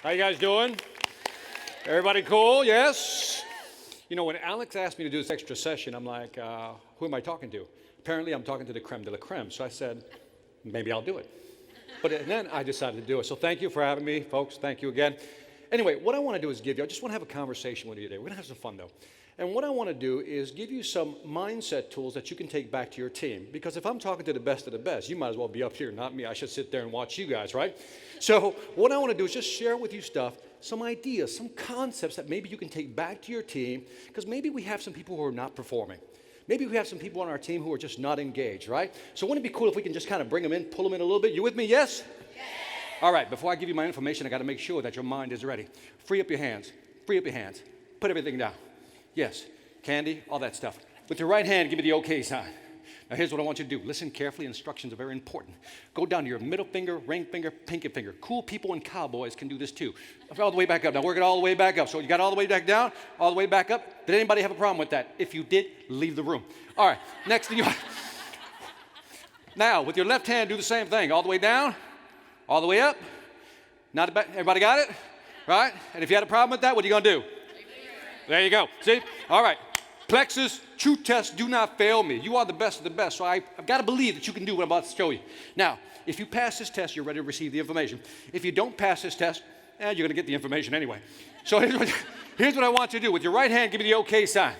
How you guys doing? Everybody cool? Yes? You know, when Alex asked me to do this extra session, I'm like, who am I talking to? Apparently, I'm talking to the creme de la creme. So I said, maybe I'll do it. But then I decided to do it. So thank you for having me, folks. Thank you again. Anyway, what I want to do is I just want to have a conversation with you today. We're going to have some fun, though. And what I want to do is give you some mindset tools that you can take back to your team. Because if I'm talking to the best of the best, you might as well be up here, not me. I should sit there and watch you guys, right? So what I want to do is just share with you stuff, some ideas, some concepts that maybe you can take back to your team. Because maybe we have some people who are not performing. Maybe we have some people on our team who are just not engaged, right? So wouldn't it be cool if we can just kind of bring them in, pull them in a little bit? You with me? Yes? Yes. All right, before I give you my information, I got to make sure that your mind is ready. Free up your hands. Free up your hands. Put everything down. Yes. Candy, all that stuff. With your right hand, give me the okay sign. Now, here's what I want you to do. Listen carefully. Instructions are very important. Go down to your middle finger, ring finger, pinky finger. Cool people and cowboys can do this too. All the way back up. Now, work it all the way back up. So you got all the way back down, all the way back up. Did anybody have a problem with that? If you did, leave the room. All right. Next thing you Now, with your left hand, do the same thing. All the way down, all the way up. Not back. Everybody got it? Right? And if you had a problem with that, what are you going to do? There you go. See? All right. Plexus, true tests do not fail me. You are the best of the best, so I've got to believe that you can do what I'm about to show you. Now, if you pass this test, you're ready to receive the information. If you don't pass this test, you're going to get the information anyway. So here's what I want you to do. With your right hand, give me the okay sign.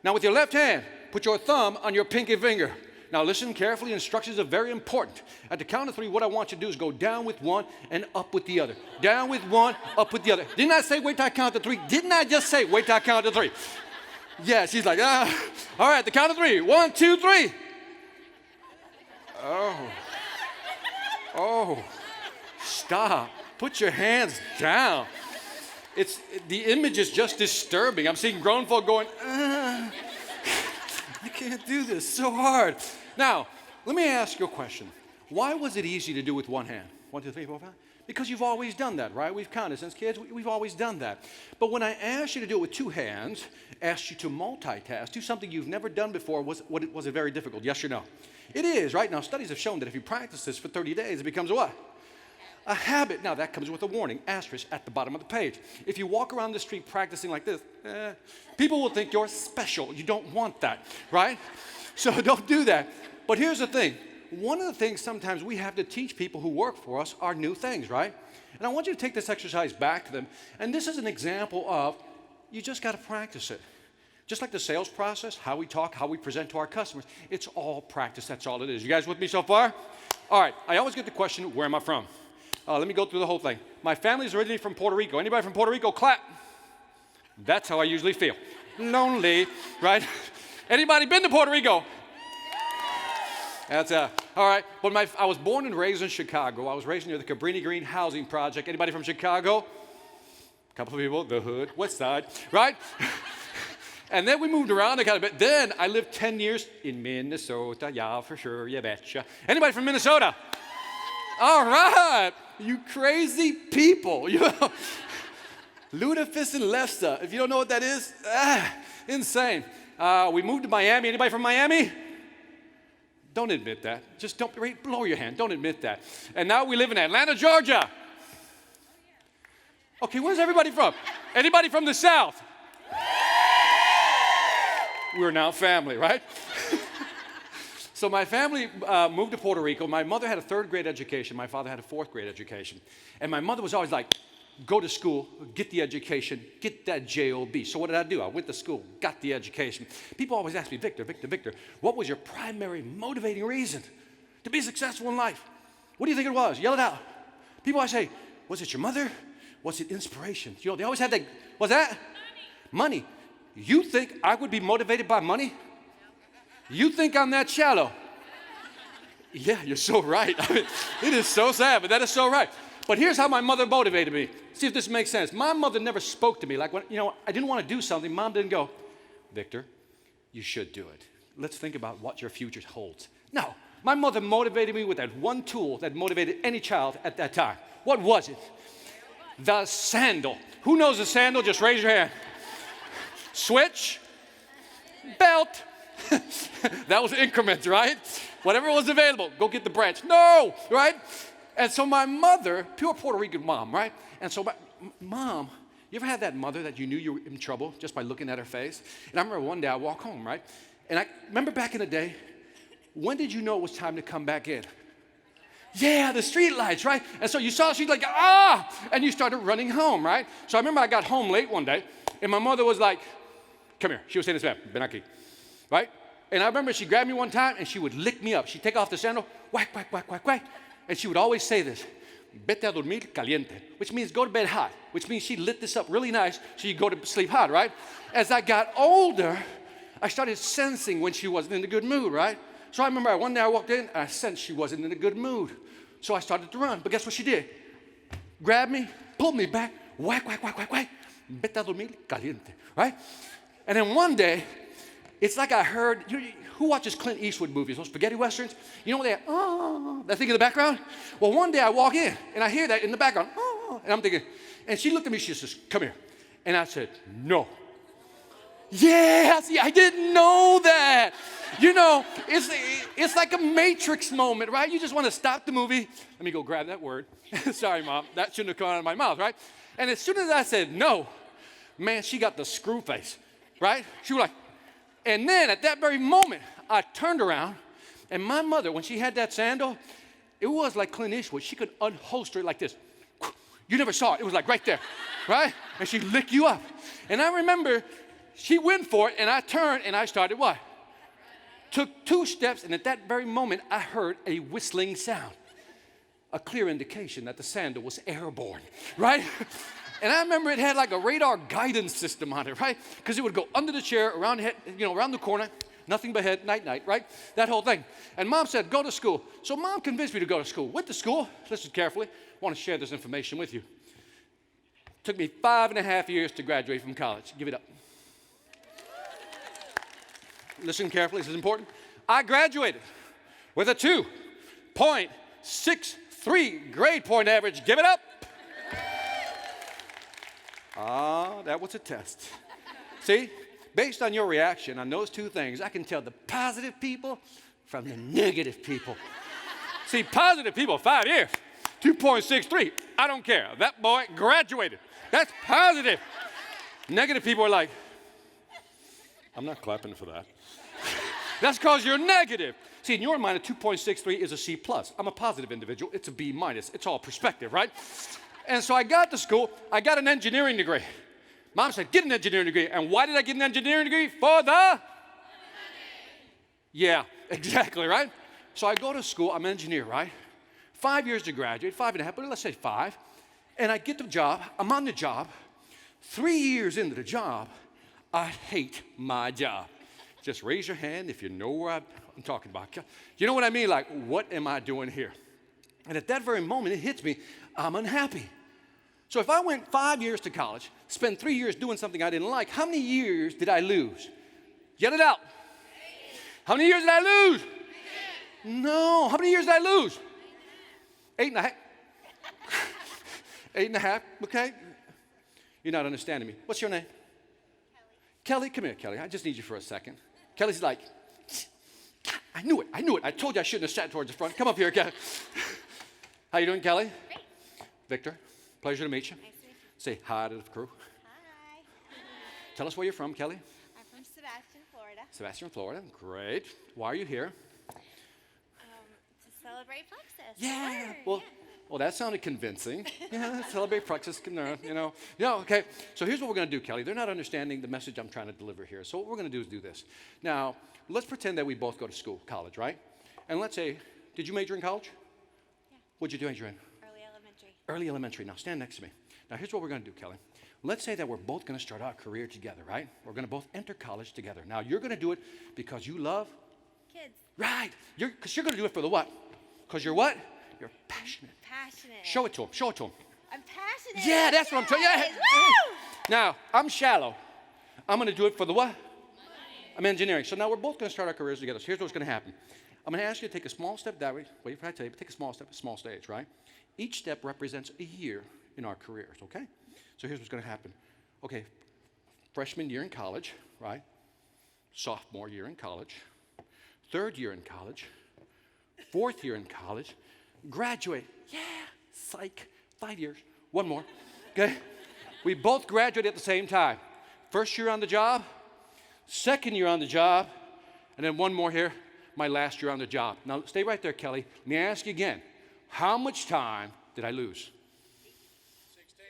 Now, with your left hand, put your thumb on your pinky finger. Now, listen carefully. Instructions are very important. At the count of three, what I want you to do is go down with one and up with the other. Down with one, up with the other. Didn't I say wait till I count to three? Didn't I just say wait till I count to three? Yeah, she's like, All right, the count of three. 1, 2, 3. Oh, stop. Put your hands down. The image is just disturbing. I'm seeing grown folk going, I can't do this, so hard. Now, let me ask you a question. Why was it easy to do with one hand? 1, 2, 3, 4, 5. Because you've always done that, right? We've counted since kids. We've always done that. But when I asked you to do it with two hands, asked you to multitask, do something you've never done before, was it very difficult? Yes or no? It is, right? Now, studies have shown that if you practice this for 30 days, it becomes a what? A habit. Now, that comes with a warning, asterisk, at the bottom of the page. If you walk around the street practicing like this, people will think you're special. You don't want that, right? So don't do that. But here's the thing. One of the things sometimes we have to teach people who work for us are new things, right? And I want you to take this exercise back to them. And this is an example of you just got to practice it. Just like the sales process, how we talk, how we present to our customers, it's all practice. That's all it is. You guys with me so far? All right. I always get the question, where am I from? Let me go through the whole thing. My family is originally from Puerto Rico. Anybody from Puerto Rico? Clap. That's how I usually feel. Lonely, right? Anybody been to Puerto Rico? That's all right. But I was born and raised in Chicago. I was raised near the Cabrini Green Housing Project. Anybody from Chicago? A couple of people, the hood, West Side, right? And then we moved around a kind of bit. Then I lived 10 years in Minnesota. Yeah, for sure, you betcha. Anybody from Minnesota? All right, you crazy people. You know, Lutefisk and Lefse. If you don't know what that is, insane. We moved to Miami. Anybody from Miami? Don't admit that. Just don't blow your hand. Don't admit that. And now we live in Atlanta, Georgia. Okay, where's everybody from? Anybody from the South? We're now family, right? So my family moved to Puerto Rico. My mother had a 3rd grade education. My father had a 4th grade education. And my mother was always like, go to school, get the education, get that J-O-B. So what did I do? I went to school, got the education. People always ask me, Victor, what was your primary motivating reason to be successful in life? What do you think it was? Yell it out. People always say, was it your mother? Was it inspiration? You know, they always have that, what's that? Money. You think I would be motivated by money? You think I'm that shallow? Yeah, you're so right. I mean, it is so sad, but that is so right. But here's how my mother motivated me. See if this makes sense. My mother never spoke to me. Like, when, I didn't want to do something. Mom didn't go, Victor, you should do it. Let's think about what your future holds. No, my mother motivated me with that one tool that motivated any child at that time. What was it? The sandal. Who knows the sandal? Just raise your hand. Switch. Belt. That was increments, right? Whatever was available. Go get the branch. No, right? And so my mother, pure Puerto Rican mom, right? And so my mom, you ever had that mother that you knew you were in trouble just by looking at her face? And I remember one day I walked home, right? And I remember back in the day, when did you know it was time to come back in? Yeah, the street lights, right? And so you saw, she's like, and you started running home, right? So I remember I got home late one day, and my mother was like, come here. She was saying this, ven aquí, right? And I remember she grabbed me one time, and she would lick me up. She'd take off the sandal, whack, whack, whack, whack, whack. And she would always say this, vete a dormir caliente, which means go to bed hot, which means she lit this up really nice so you go to sleep hot, right? As I got older, I started sensing when she wasn't in a good mood, right? So I remember one day I walked in, and I sensed she wasn't in a good mood. So I started to run. But guess what she did? Grabbed me, pulled me back, whack, whack, whack, whack, whack. Vete a dormir caliente, right? And then one day, it's like I heard, who watches Clint Eastwood movies, those spaghetti westerns? You know what that thing in the background? Well, one day I walk in, and I hear that in the background, and I'm thinking, and she looked at me, she says, come here. And I said, no. Yeah, see, I didn't know that. You know, it's like a Matrix moment, right? You just want to stop the movie. Let me go grab that word. Sorry, Mom, that shouldn't have come out of my mouth, right? And as soon as I said no, man, she got the screw face, right? She was like, and then at that very moment, I turned around, and my mother, when she had that sandal, it was like Clint Eastwood. She could unholster it like this. You never saw it. It was like right there, right? And she'd lick you up. And I remember she went for it, and I turned, and I started what? Took 2 steps, and at that very moment, I heard a whistling sound. A clear indication that the sandal was airborne, right? And I remember it had like a radar guidance system on it, right? Because it would go under the chair, around the head, around the corner, nothing but head, night, night, right? That whole thing. And Mom said, go to school. So Mom convinced me to go to school. Went to school, listen carefully, I want to share this information with you. Took me 5.5 years to graduate from college. Give it up. Listen carefully, this is important. I graduated with a 2.63 grade point average. Give it up. That was a test. See, based on your reaction on those 2 things, I can tell the positive people from the negative people. See, positive people, 5 years, 2.63. I don't care. That boy graduated. That's positive. Negative people are like, I'm not clapping for that. That's because you're negative. See, in your mind, a 2.63 is a C+. I'm a positive individual. It's a B-. It's all perspective, right? And so I got to school. I got an engineering degree. Mom said, get an engineering degree. And why did I get an engineering degree? For the money. Yeah, exactly, right? So I go to school. I'm an engineer, right? 5 years to graduate, 5.5, but let's say 5. And I get the job. I'm on the job. 3 years into the job, I hate my job. Just raise your hand if you know where I'm talking about. You know what I mean? Like, what am I doing here? And at that very moment, it hits me, I'm unhappy. So if I went 5 years to college, spent 3 years doing something I didn't like, how many years did I lose? Yell it out. How many years did I lose? No. How many years did I lose? 8.5. 8.5, okay? You're not understanding me. What's your name? Kelly, come here, Kelly. I just need you for a second. Kelly's like, I knew it. I told you I shouldn't have sat towards the front. Come up here, Kelly. How you doing, Kelly? Great. Victor, pleasure to meet you. Nice to meet you. Say hi to the crew. Hi. Tell us where you're from, Kelly. I'm from Sebastian, Florida. Sebastian, Florida. Great. Why are you here? To celebrate Plexus. Yeah. Sure. Well, that sounded convincing. Yeah, celebrate Plexus, okay. So here's what we're going to do, Kelly. They're not understanding the message I'm trying to deliver here. So what we're going to do is do this. Now, let's pretend that we both go to school, college, right? And let's say, did you major in college? Yeah. What'd you major in? Early elementary. Early elementary. Now, stand next to me. Now, here's what we're going to do, Kelly. Let's say that we're both going to start our career together, right? We're going to both enter college together. Now, you're going to do it because you love? Kids. Right. Because you're going to do it for the what? Because you're what? You're passionate. Passionate. Show it to him. Show it to him. I'm passionate. Yeah, that's what I'm trying. Yeah. Woo! Now, I'm shallow. I'm going to do it for the what? Money. I'm engineering. So now we're both going to start our careers together. So here's what's going to happen. I'm going to ask you to take a small step that way. Wait for I tell you, but take a small step, a small stage, right? Each step represents a year in our careers, okay? So here's what's going to happen. Okay, freshman year in college, right? Sophomore year in college. 3rd year in college. 4th year in college. Graduate. Yeah, psych. 5 years. One more. Okay? We both graduate at the same time. First year on the job, second year on the job, and then one more here, my last year on the job. Now, stay right there, Kelly. Let me ask you again. How much time did I lose? 16.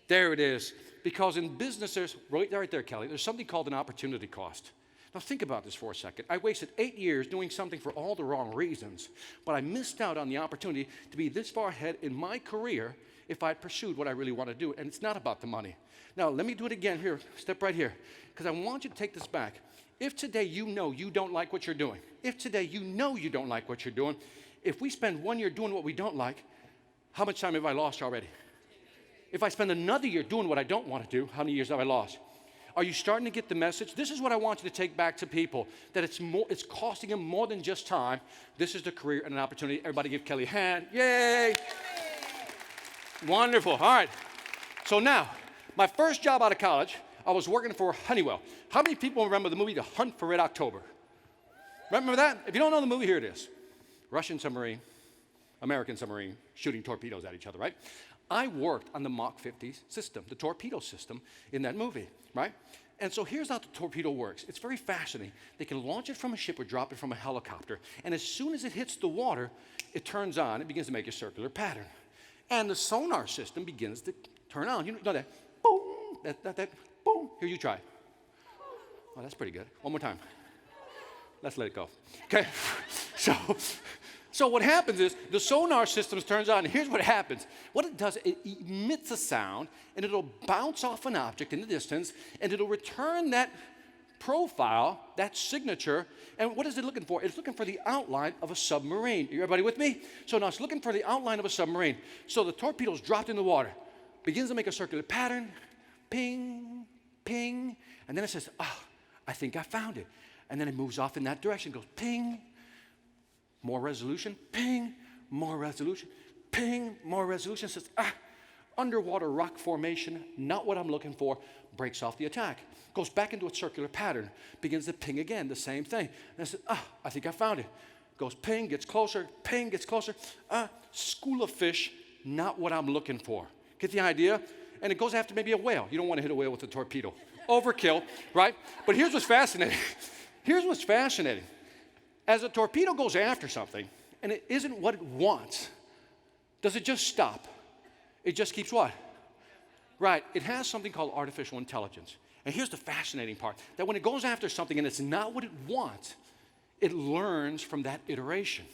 There it is. Because in business, there's, right there, Kelly, there's something called an opportunity cost. Now, think about this for a second. I wasted 8 years doing something for all the wrong reasons, but I missed out on the opportunity to be this far ahead in my career if I had pursued what I really want to do, and it's not about the money. Now, let me do it again here. Step right here, because I want you to take this back. If today you know you don't like what you're doing, if today you know you don't like what you're doing, if we spend 1 year doing what we don't like, how much time have I lost already? If I spend another year doing what I don't want to do, how many years have I lost? Are you starting to get the message? This is what I want you to take back to people, that it's costing them more than just time. This is the career and an opportunity. Everybody give Kelly a hand. Yay! Wonderful. All right. So now, my first job out of college, I was working for Honeywell. How many people remember the movie The Hunt for Red October? Remember that? If you don't know the movie, here it is. Russian submarine, American submarine, shooting torpedoes at each other, right? I worked on the Mach 50 system, the torpedo system in that movie, right? And so here's how the torpedo works. It's very fascinating. They can launch it from a ship or drop it from a helicopter. And as soon as it hits the water, it turns on. It begins to make a circular pattern. And the sonar system begins to turn on. You know that? Boom, that, boom. Here, you try. Oh, that's pretty good. One more time. Let's let it go. Okay? So what happens is the sonar system turns on, and here's what happens. What it does, it emits a sound, and it'll bounce off an object in the distance, and it'll return that profile, that signature, and what is it looking for? It's looking for the outline of a submarine. Everybody with me? So now it's looking for the outline of a submarine. So the torpedo's dropped in the water, begins to make a circular pattern, ping, ping, and then it says, I think I found it. And then it moves off in that direction, goes ping, more resolution, ping, more resolution, ping, more resolution. Says, underwater rock formation, not what I'm looking for, breaks off the attack. Goes back into a circular pattern, begins to ping again, the same thing. And I said, I think I found it. Goes ping, gets closer, ping, gets closer. School of fish, not what I'm looking for. Get the idea? And it goes after maybe a whale. You don't want to hit a whale with a torpedo. Overkill, right? But here's what's fascinating. Here's what's fascinating. As a torpedo goes after something, and it isn't what it wants, does it just stop? It just keeps what? Right, it has something called artificial intelligence. And here's the fascinating part, that when it goes after something and it's not what it wants, it learns from that iteration.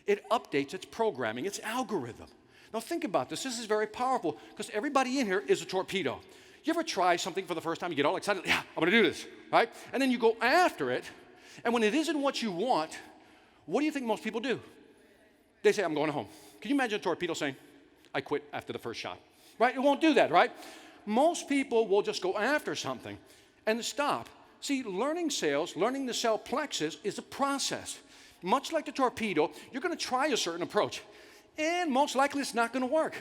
It updates its programming, its algorithm. Now think about this. This is very powerful because everybody in here is a torpedo. You ever try something for the first time, you get all excited, yeah, I'm gonna do this, right? And then you go after it, and when it isn't what you want, what do you think most people do? They say, I'm going home. Can you imagine a torpedo saying, I quit after the first shot? Right? It won't do that, right? Most people will just go after something and stop. See, learning sales, learning to sell plexus is a process. Much like the torpedo, you're going to try a certain approach. And most likely it's not going to work.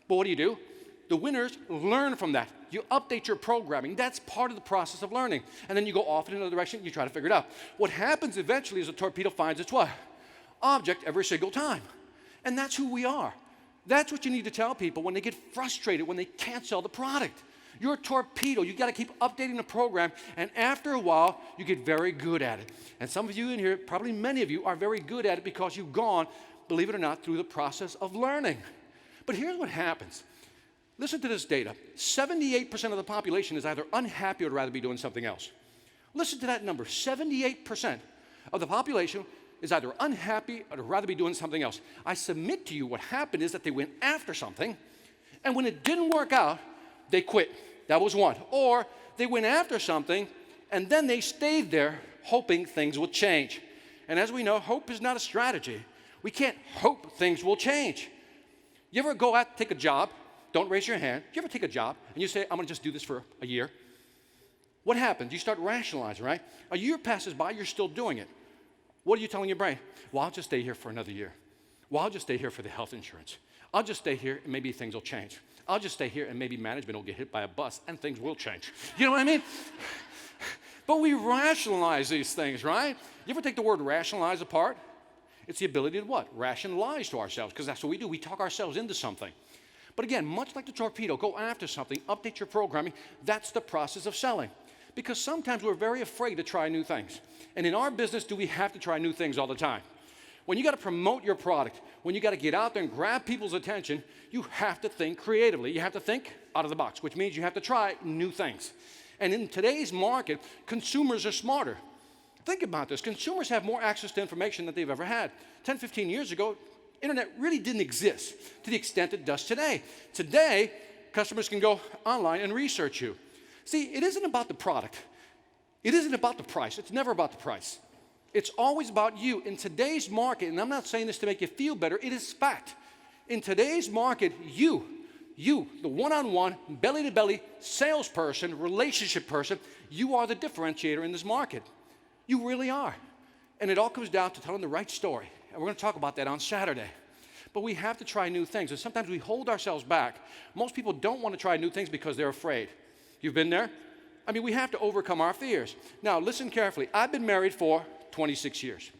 But what do? The winners learn from that. You update your programming. That's part of the process of learning. And then you go off in another direction, you try to figure it out. What happens eventually is a torpedo finds its what? Object every single time. And that's who we are. That's what you need to tell people when they get frustrated, when they can't sell the product. You're a torpedo. You got to keep updating the program, and after a while, you get very good at it. And some of you in here, probably many of you, are very good at it because you've gone, believe it or not, through the process of learning. But here's what happens. Listen to this data. 78% of the population is either unhappy or would rather be doing something else. Listen to that number. 78% of the population is either unhappy or would rather be doing something else. I submit to you what happened is that they went after something, and when it didn't work out, they quit. That was one. Or they went after something, and then they stayed there hoping things would change. And as we know, hope is not a strategy. We can't hope things will change. You ever go out, take a job? Don't raise your hand. You ever take a job and you say, I'm going to just do this for a year? What happens? You start rationalizing, right? A year passes by, you're still doing it. What are you telling your brain? Well, I'll just stay here for another year. Well, I'll just stay here for the health insurance. I'll just stay here and maybe things will change. I'll just stay here and maybe management will get hit by a bus and things will change. You know what I mean? But we rationalize these things, right? You ever take the word rationalize apart? It's the ability to what? Rationalize to ourselves, because that's what we do. We talk ourselves into something. But again, much like the torpedo, go after something, update your programming. That's the process of selling. Because sometimes we're very afraid to try new things. And in our business, do we have to try new things all the time? When you got to promote your product, when you got to get out there and grab people's attention, you have to think creatively. You have to think out of the box, which means you have to try new things. And in today's market, consumers are smarter. Think about this. Consumers have more access to information than they've ever had. 10, 15 years ago, internet really didn't exist to the extent it does today. Today, customers can go online and research you. See, it isn't about the product. It isn't about the price. It's never about the price. It's always about you. In today's market, and I'm not saying this to make you feel better, it is fact. In today's market, you, the one-on-one, belly-to-belly salesperson, relationship person, you are the differentiator in this market. You really are. And it all comes down to telling the right story. And we're going to talk about that on Saturday. But we have to try new things. And sometimes we hold ourselves back. Most people don't want to try new things because they're afraid. You've been there? I mean, we have to overcome our fears. Now, listen carefully. I've been married for 26 years.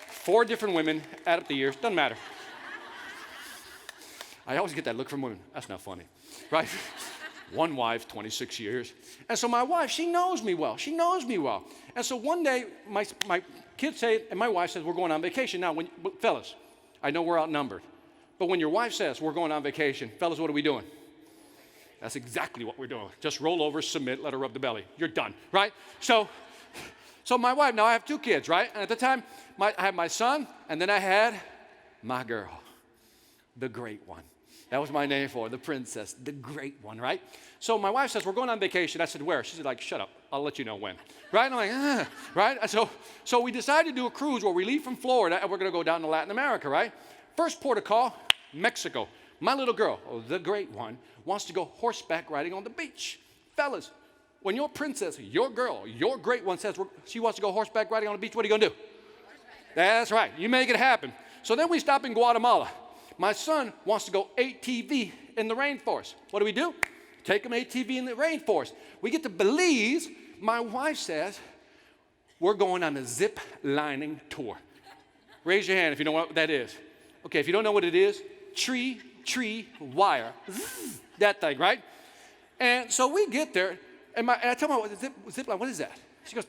4 different women, add up the years, doesn't matter. I always get that look from women. That's not funny, right? One wife, 26 years. And so my wife, she knows me well. She knows me well. And so one day, my kids say, and my wife says, we're going on vacation. Now, fellas, I know we're outnumbered. But when your wife says, we're going on vacation, fellas, what are we doing? That's exactly what we're doing. Just roll over, submit, let her rub the belly. You're done, right? So my wife, now I have 2 kids, right? And at the time, I had my son, and then I had my girl, the great one. That was my name for her, the princess, the great one, right? So my wife says, we're going on vacation. I said, where? She said, like, shut up. I'll let you know when. Right? And I'm like, right? And so we decided to do a cruise where we leave from Florida, and we're going to go down to Latin America, right? First port of call, Mexico. My little girl, the great one, wants to go horseback riding on the beach. Fellas, when your princess, your girl, your great one says she wants to go horseback riding on the beach, what are you going to do? That's right. You make it happen. So then we stop in Guatemala. My son wants to go ATV in the rainforest. What do? Take him ATV in the rainforest. We get to Belize. My wife says, we're going on a zip lining tour. Raise your hand if you know what that is. Okay, if you don't know what it is, tree, wire. That thing, right? And so we get there, and I tell my wife, zip line, what is that? She goes,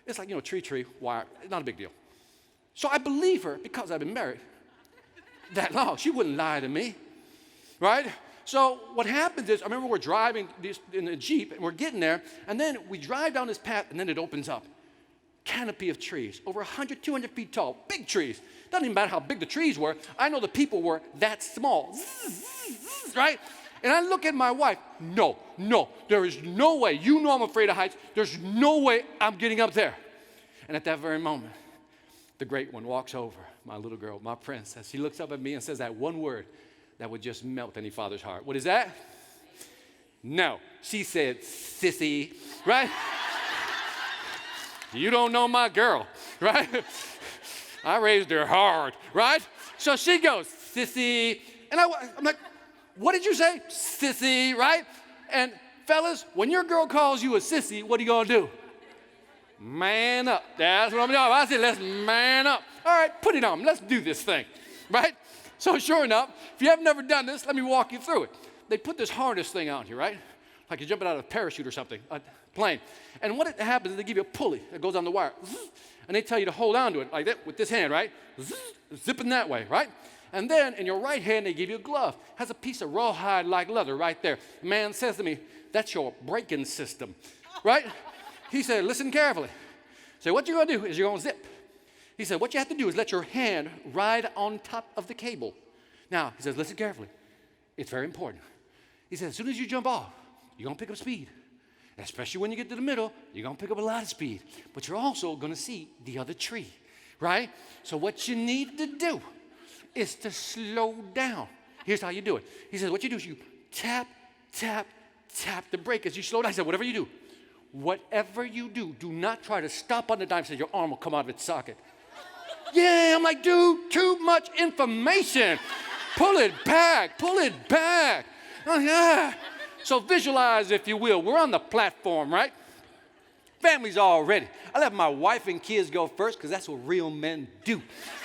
it's like, tree, wire. It's not a big deal. So I believe her because I've been married that long. She wouldn't lie to me, right? So what happens is, I remember we're driving in a Jeep, and we're getting there, and then we drive down this path, and then it opens up. Canopy of trees, over 100, 200 feet tall, big trees. Doesn't even matter how big the trees were. I know the people were that small, right? And I look at my wife, no, there is no way. You know I'm afraid of heights. There's no way I'm getting up there. And at that very moment, the great one walks over, my little girl, my princess. She looks up at me and says that one word that would just melt any father's heart. What is that? No. She said, sissy, right? You don't know my girl, right? I raised her hard, right? So she goes, sissy. And I'm like, what did you say? Sissy, right? And fellas, when your girl calls you a sissy, what are you going to do? Man up. That's what I'm doing. I said, let's man up. All right, put it on. Let's do this thing, right? So sure enough, if you have never done this, let me walk you through it. They put this harness thing out here, right? Like you're jumping out of a parachute or something, a plane. And what happens is they give you a pulley that goes on the wire. And they tell you to hold on to it like that with this hand, right? Zipping that way, right? And then in your right hand, they give you a glove. Has a piece of rawhide-like leather right there. The man says to me, that's your braking system, right? He said, listen carefully. So what you're going to do is you're going to zip. He said, what you have to do is let your hand ride on top of the cable. Now, he says, listen carefully. It's very important. He said, as soon as you jump off, you're going to pick up speed. And especially when you get to the middle, you're going to pick up a lot of speed. But you're also going to see the other tree, right? So what you need to do is to slow down. Here's how you do it. He says, what you do is you tap the brake as you slow down. I said, whatever you do, do not try to stop on the dime so your arm will come out of its socket. Yeah, I'm like, dude, too much information. Pull it back. Oh, yeah. So visualize, if you will. We're on the platform, right? Family's all ready. I let my wife and kids go first because that's what real men do,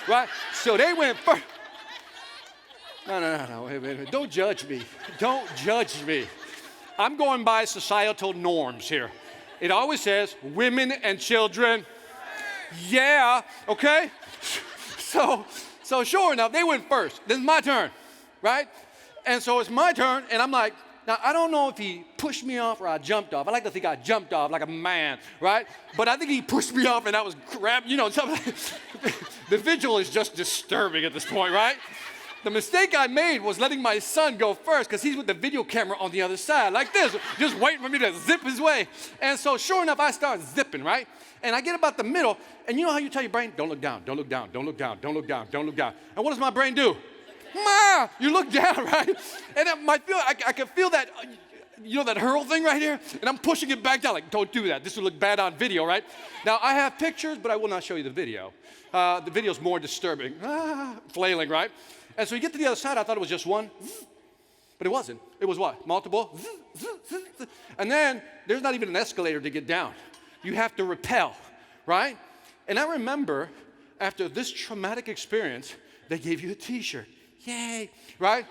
right? So they went first. No. Wait. Don't judge me. Don't judge me. I'm going by societal norms here. It always says women and children. Yeah, okay? So sure enough, they went first. Then it's my turn, right? And so it's my turn, and I'm like, now, I don't know if he pushed me off or I jumped off. I like to think I jumped off like a man, right? But I think he pushed me off and I was grabbed, something. The visual is just disturbing at this point, right? The mistake I made was letting my son go first because he's with the video camera on the other side, like this, just waiting for me to zip his way. And so sure enough, I start zipping, right? And I get about the middle, and you know how you tell your brain, don't look down, don't look down, don't look down, don't look down, don't look down. And what does my brain do? Ma, you look down, right? And I can feel that, that hurl thing right here, and I'm pushing it back down, like, don't do that. This will look bad on video, right? Now, I have pictures, but I will not show you the video. The video's more disturbing. Flailing, right? And so you get to the other side, I thought it was just one, but it wasn't. It was what? Multiple. And then there's not even an escalator to get down. You have to rappel, right? And I remember after this traumatic experience, they gave you a t-shirt. Yay, right?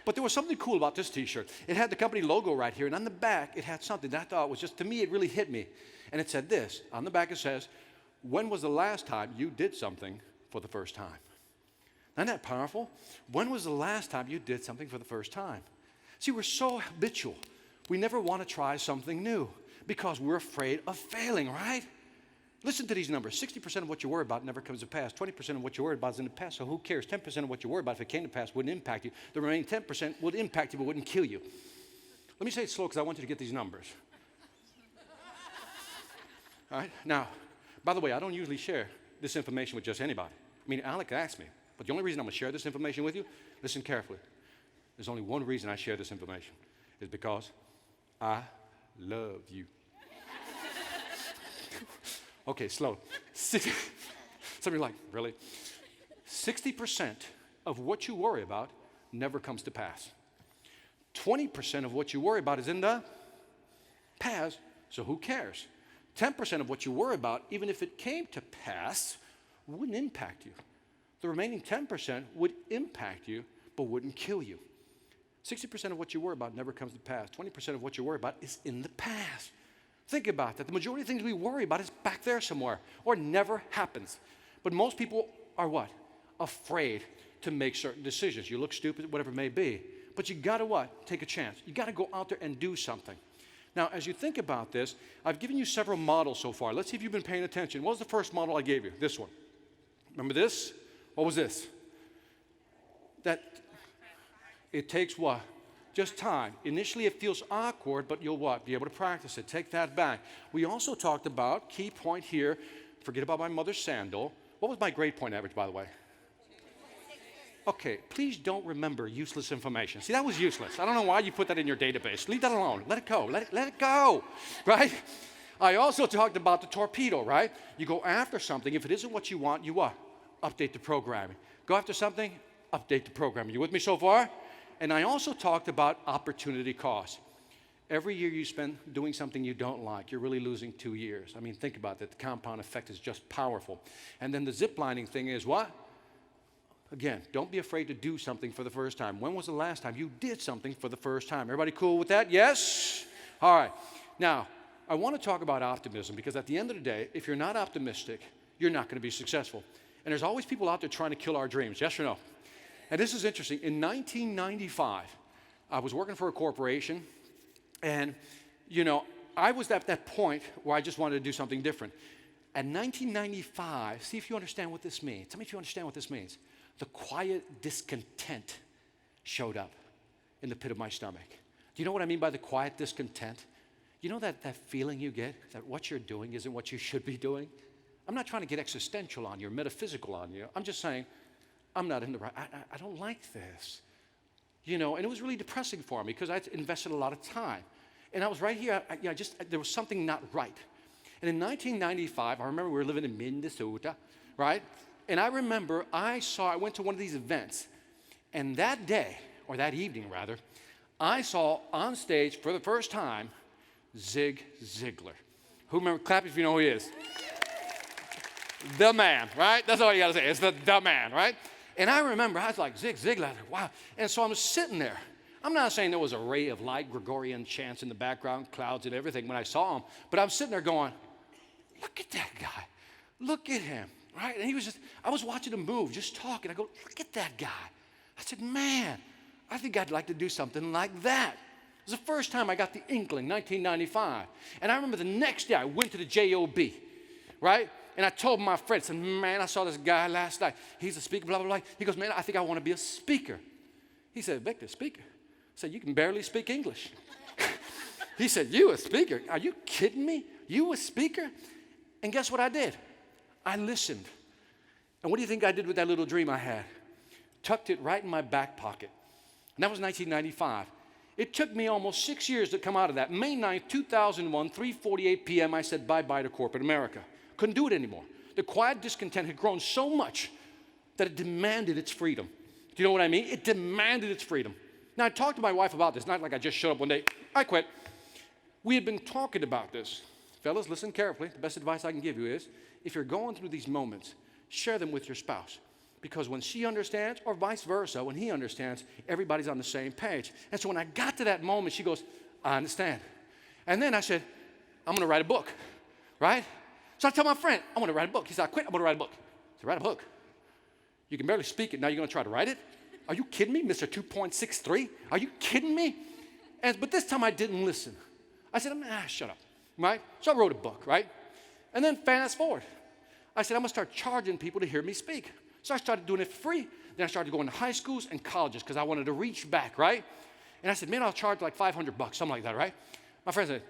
But there was something cool about this t-shirt. It had the company logo right here, and on the back, it had something that I thought was just, to me, it really hit me. And it said this. On the back, it says, when was the last time you did something for the first time? Isn't that powerful? When was the last time you did something for the first time? See, we're so habitual. We never want to try something new because we're afraid of failing, right? Listen to these numbers. 60% of what you worry about never comes to pass. 20% of what you worry about is in the past, so who cares? 10% of what you worry about, if it came to pass, wouldn't impact you. The remaining 10% would impact you but wouldn't kill you. Let me say it slow because I want you to get these numbers. All right? Now, by the way, I don't usually share this information with just anybody. I mean, Alec asked me, but the only reason I'm going to share this information with you, listen carefully. There's only one reason I share this information. Is because I love you. Okay, slow. Some of you are like, really? 60% of what you worry about never comes to pass. 20% of what you worry about is in the past, so who cares? 10% of what you worry about, even if it came to pass, wouldn't impact you. The remaining 10% would impact you, but wouldn't kill you. 60% of what you worry about never comes to pass. 20% of what you worry about is in the past. Think about that. The majority of things we worry about is back there somewhere or never happens. But most people are what? Afraid to make certain decisions. You look stupid, whatever it may be. But you got to what? Take a chance. You got to go out there and do something. Now, as you think about this, I've given you several models so far. Let's see if you've been paying attention. What was the first model I gave you? This one. Remember this? What was this? That it takes what? Just time. Initially, it feels awkward, but you'll what? Be able to practice it. Take that back. We also talked about, key point here, forget about my mother's sandal. What was my grade point average, by the way? Okay, please don't remember useless information. See, that was useless. I don't know why you put that in your database. Leave that alone. Let it go. Let it go, right? I also talked about the torpedo, right? You go after something. If it isn't what you want, you what? Update the programming. Go after something, update the programming. You with me so far? And I also talked about opportunity cost. Every year you spend doing something you don't like, you're really losing 2 years. I mean, think about that. The compound effect is just powerful. And then the ziplining thing is what? Again, don't be afraid to do something for the first time. When was the last time you did something for the first time? Everybody cool with that? Yes? All right. Now, I want to talk about optimism because at the end of the day, if you're not optimistic, you're not going to be successful. And there's always people out there trying to kill our dreams. Yes or no? And this is interesting. In 1995, I was working for a corporation, and, I was at that point where I just wanted to do something different. In 1995, see if you understand what this means. Tell me if you understand what this means. The quiet discontent showed up in the pit of my stomach. Do you know what I mean by the quiet discontent? You know that feeling you get that what you're doing isn't what you should be doing? I'm not trying to get existential on you or metaphysical on you. I'm just saying, I'm not in the right, I don't like this. And it was really depressing for me because I invested a lot of time. And I was right here, there was something not right. And in 1995, I remember we were living in Minnesota, right? And I remember I went to one of these events. And that day, or that evening rather, I saw on stage for the first time, Zig Ziglar. Who remember? Clap if you know who he is. The man, right? That's all you got to say. It's the man, right? And I remember, I was like, Zig Ziglar, wow. And so I'm sitting there. I'm not saying there was a ray of light, Gregorian chants in the background, clouds and everything when I saw him, but I'm sitting there going, look at that guy. Look at him, right? And he was just, I was watching him move, just talking. I go, look at that guy. I said, man, I think I'd like to do something like that. It was the first time I got the inkling, 1995. And I remember the next day I went to the JOB, right? And I told my friend, I said, man, I saw this guy last night. He's a speaker, blah, blah, blah. He goes, man, I think I want to be a speaker. He said, Victor, speaker? I said, you can barely speak English. He said, you a speaker? Are you kidding me? You a speaker? And guess what I did? I listened. And what do you think I did with that little dream I had? Tucked it right in my back pocket. And that was 1995. It took me almost 6 years to come out of that. May 9th, 2001, 3:48 p.m., I said bye-bye to corporate America. Couldn't do it anymore. The quiet discontent had grown so much that it demanded its freedom. Do you know what I mean? It demanded its freedom. Now, I talked to my wife about this, not like I just showed up one day, I quit. We had been talking about this. Fellas, listen carefully. The best advice I can give you is, if you're going through these moments, share them with your spouse. Because when she understands, or vice versa, when he understands, everybody's on the same page. And so when I got to that moment, she goes, I understand. And then I said, I'm going to write a book, right? So I tell my friend, I want to write a book. He said, I quit, I'm going to write a book. I said, write a book? You can barely speak it, now you're going to try to write it? Are you kidding me, Mr. 2.63? Are you kidding me? But this time I didn't listen. I said, shut up, right? So I wrote a book, right? And then fast forward. I said, I'm going to start charging people to hear me speak. So I started doing it for free. Then I started going to high schools and colleges because I wanted to reach back, right? And I said, man, I'll charge like $500, something like that, right? My friend said,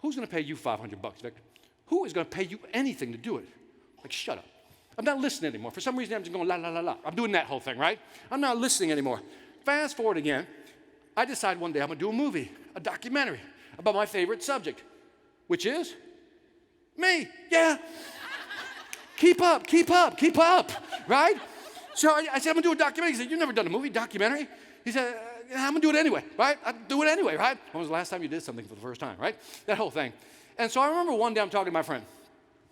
who's going to pay you $500, Victor? Who is going to pay you anything to do it? Like, shut up. I'm not listening anymore. For some reason, I'm just going la, la, la, la. I'm doing that whole thing, right? I'm not listening anymore. Fast forward again. I decide one day I'm going to do a movie, a documentary about my favorite subject, which is me. Yeah. Keep up, keep up, keep up, right? So I said, I'm going to do a documentary. He said, you've never done a movie, documentary? He said, I'm going to do it anyway, right? I'll do it anyway, right? When was the last time you did something for the first time, right? That whole thing. And so I remember one day I'm talking to my friend.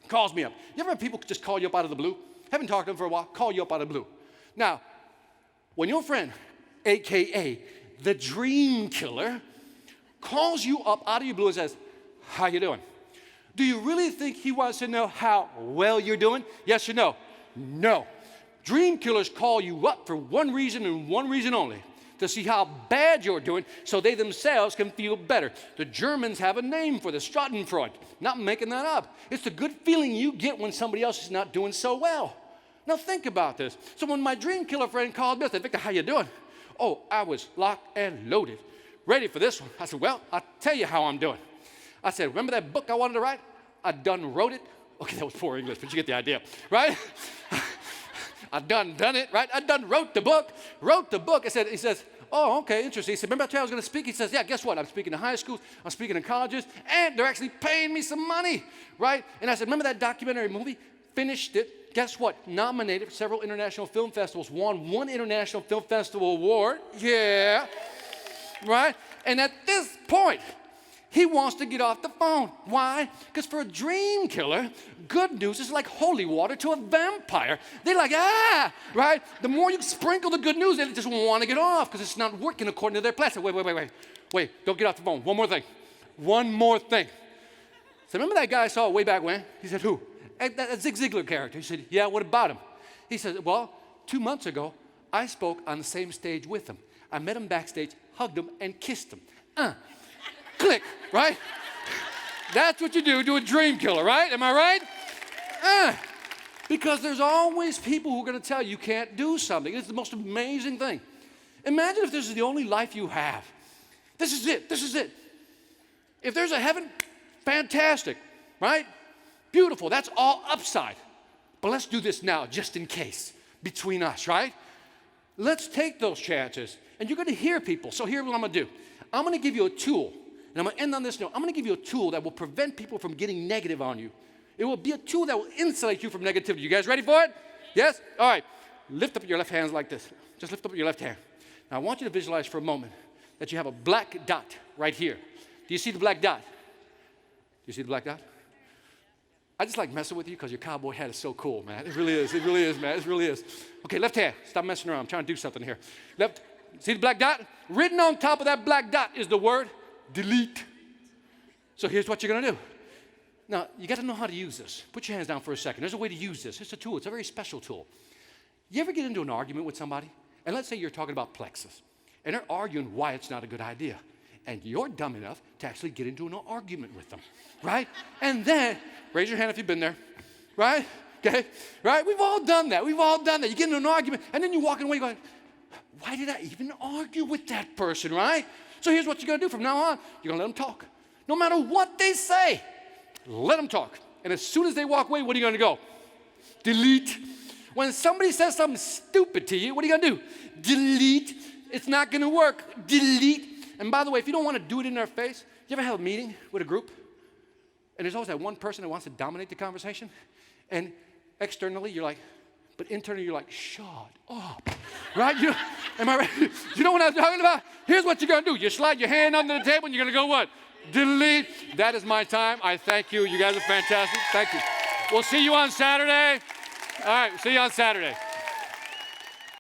Calls me up. You ever have people just call you up out of the blue? Haven't talked to them for a while, call you up out of the blue. Now, when your friend, AKA the dream killer, calls you up out of your blue and says, how you doing? Do you really think he wants to know how well you're doing? Yes or no? No. Dream killers call you up for one reason and one reason only, to see how bad you're doing so they themselves can feel better. The Germans have a name for this, Schadenfreude. Not making that up. It's the good feeling you get when somebody else is not doing so well. Now think about this. So when my dream killer friend called me, I said, Victor, how you doing? Oh, I was locked and loaded, ready for this one. I said, well, I'll tell you how I'm doing. I said, remember that book I wanted to write? I done wrote it. Okay, that was poor English, but you get the idea, right? I done it, right? I done wrote the book. He says, oh, okay, interesting. He said, remember I told you I was going to speak? He says, yeah, guess what? I'm speaking to high schools, I'm speaking to colleges, and they're actually paying me some money, right? And I said, remember that documentary movie? Finished it. Guess what? Nominated for several international film festivals, won one international film festival award. Yeah, right? And at this point, he wants to get off the phone. Why? Because for a dream killer, good news is like holy water to a vampire. They're like, right? The more you sprinkle the good news, they just want to get off because it's not working according to their plan. So wait, don't get off the phone. One more thing. So remember that guy I saw way back when? He said, who? That Zig Ziglar character. He said, yeah, what about him? He said, well, 2 months ago, I spoke on the same stage with him. I met him backstage, hugged him, and kissed him. Click, right? That's what you do to a dream killer, right? Am I right? Because there's always people who are going to tell you can't do something. It's the most amazing thing. Imagine if this is the only life you have. This is it. If there's a heaven, fantastic, right? Beautiful, that's all upside. But let's do this now, just in case, between us, right? Let's take those chances. And you're going to hear people. So here's what I'm going to do. I'm going to give you a tool. And I'm going to end on this note. I'm going to give you a tool that will prevent people from getting negative on you. It will be a tool that will insulate you from negativity. You guys ready for it? Yes? All right. Lift up your left hands like this. Just lift up your left hand. Now, I want you to visualize for a moment that you have a black dot right here. Do you see the black dot? Do you see the black dot? I just like messing with you because your cowboy hat is so cool, man. It really is. It really is, man. It really is. Okay, left hand. Stop messing around. I'm trying to do something here. Left. See the black dot? Written on top of that black dot is the word delete. So here's what you're going to do. Now, you got to know how to use this. Put your hands down for a second. There's a way to use this. It's a tool. It's a very special tool. You ever get into an argument with somebody? And let's say you're talking about plexus. And they're arguing why it's not a good idea. And you're dumb enough to actually get into an argument with them, right? And then, raise your hand if you've been there, right? Okay, right? We've all done that. We've all done that. You get into an argument, and then you're walking away going, why did I even argue with that person, right? So here's what you're going to do from now on. You're going to let them talk. No matter what they say, let them talk. And as soon as they walk away, what are you going to go? Delete. When somebody says something stupid to you, what are you going to do? Delete. It's not going to work. Delete. And by the way, if you don't want to do it in their face, you ever have a meeting with a group? And there's always that one person that wants to dominate the conversation. And externally, you're like, but internally, you're like, shut up. Right? Am I right? You know what I'm talking about? Here's what you're going to do. You slide your hand under the table, and you're going to go what? Delete. That is my time. I thank you. You guys are fantastic. Thank you. We'll see you on Saturday. All right, see you on Saturday.